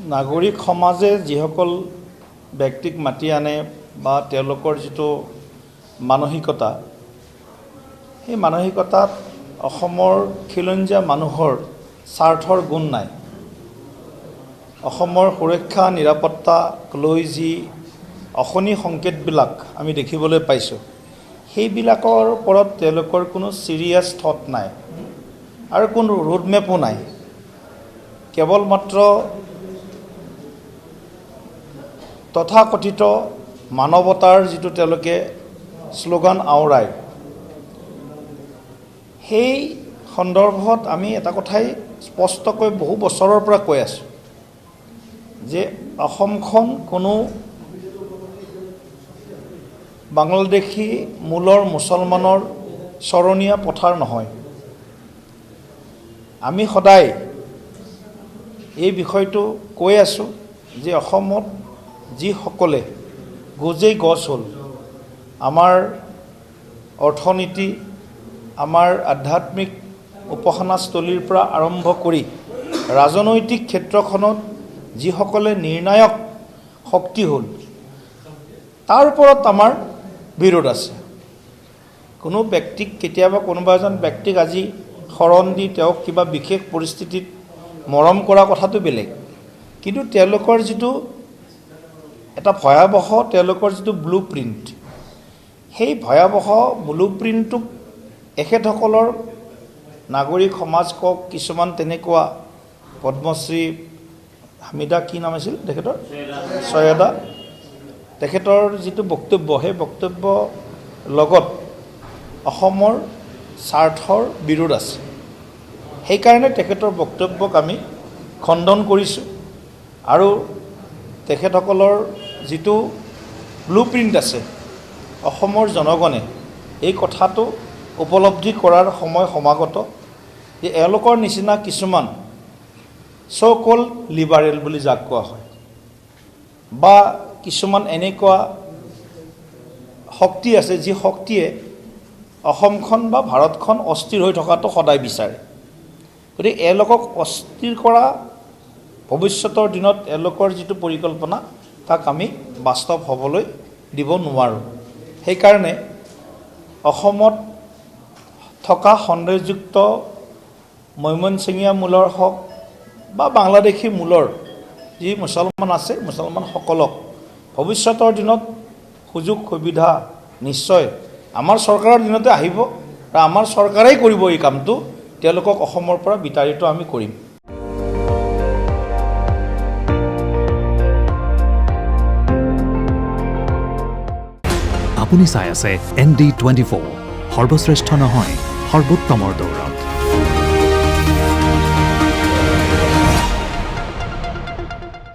নাগৰিক সমাজে যিসকল ব্যক্তিক মাতি আনে বা তেওঁলোকৰ যিটো মানসিকতা, সেই মানসিকতাত অসমৰ খিলঞ্জীয়া মানুহৰ স্বাৰ্থৰ গুণ নাই। অসমৰ সুৰক্ষা নিৰাপত্তাক লৈ যি অশনি সংকেতবিলাক আমি দেখিবলৈ পাইছোঁ, সেইবিলাকৰ ওপৰত তেওঁলোকৰ কোনো চিৰিয়াছ থট নাই আৰু কোনো ৰোডমেপো নাই। কেৱল মাত্ৰ তথাকথিত মানৱতাৰ যিটো তেওঁলোকে শ্লোগান আওৰায়, সেই সন্দৰ্ভত আমি এটা কথাই স্পষ্টকৈ বহু বছৰৰ পৰা কৈ আছোঁ যে অসমখন কোনো বাংলাদেশী মূলৰ মুছলমানৰ চৰণীয়া পথাৰ নহয়। আমি সদায় এই বিষয়টো কৈ আছোঁ যে অসমত যিসকলে গজেই গছ হ'ল, আমাৰ অৰ্থনীতি, আমাৰ আধ্যাত্মিক উপাসনাস্থলীৰ পৰা আৰম্ভ কৰি ৰাজনৈতিক ক্ষেত্ৰখনত যিসকলে নিৰ্ণায়ক শক্তি হ'ল, তাৰ ওপৰত আমাৰ বিৰোধ আছে। কোনো ব্যক্তিক কেতিয়াবা কোনোবা এজন ব্যক্তিক আজি শৰণ দি তেওঁক কিবা বিশেষ পৰিস্থিতিত মৰম কৰা কথাটো বেলেগ, কিন্তু তেওঁলোকৰ যিটো এটা ভয়াৱহ তেওঁলোকৰ যিটো ব্লু প্ৰিণ্ট, সেই ভয়াৱহ ব্লু প্ৰিণ্টটোক এখেতসকলৰ নাগৰিক সমাজ কওক, কিছুমান তেনেকুৱা পদ্মশ্ৰী হামিদা কি নাম আছিল তেখেতৰ, ছয়েদা, তেখেতৰ যিটো বক্তব্য, সেই বক্তব্য লগত অসমৰ স্বাৰ্থৰ বিৰোধ আছে। সেইকাৰণে তেখেতৰ বক্তব্যক আমি খণ্ডন কৰিছোঁ আৰু তেখেতসকলৰ যিটো ব্লু প্ৰিণ্ট আছে, অসমৰ জনগণে এই কথাটো উপলব্ধি কৰাৰ সময় সমাগত যে এওঁলোকৰ নিচিনা কিছুমান চ' লিবাৰেল বুলি যাক কোৱা হয়, বা কিছুমান এনেকুৱা শক্তি আছে যি শক্তিয়ে অসমখন বা ভাৰতখন অস্থিৰ হৈ থকাটো সদায় বিচাৰে। গতিকে এওঁলোকক অস্থিৰ কৰা ভৱিষ্যতৰ দিনত এওঁলোকৰ যিটো পৰিকল্পনা, তাক আমি বাস্তৱ হ'বলৈ দিব নোৱাৰোঁ। সেইকাৰণে অসমত থকা সন্দেহযুক্ত মৈমনছিঙীয়া মূলৰ হওক বা বাংলাদেশী মূলৰ যি মুছলমান আছে, মুছলমানসকলক ভৱিষ্যতৰ দিনত সুযোগ সুবিধা নিশ্চয় আমাৰ চৰকাৰৰ দিনতে আহিব আৰু আমাৰ চৰকাৰেই কৰিব এই কামটো। তেওঁলোকক অসমৰ পৰা বিতাড়িত আমি কৰিম। আপুনি চাই আছে ND24, সৰ্বশ্ৰেষ্ঠ নহয়, সৰ্বোত্তমৰ দৌৰ।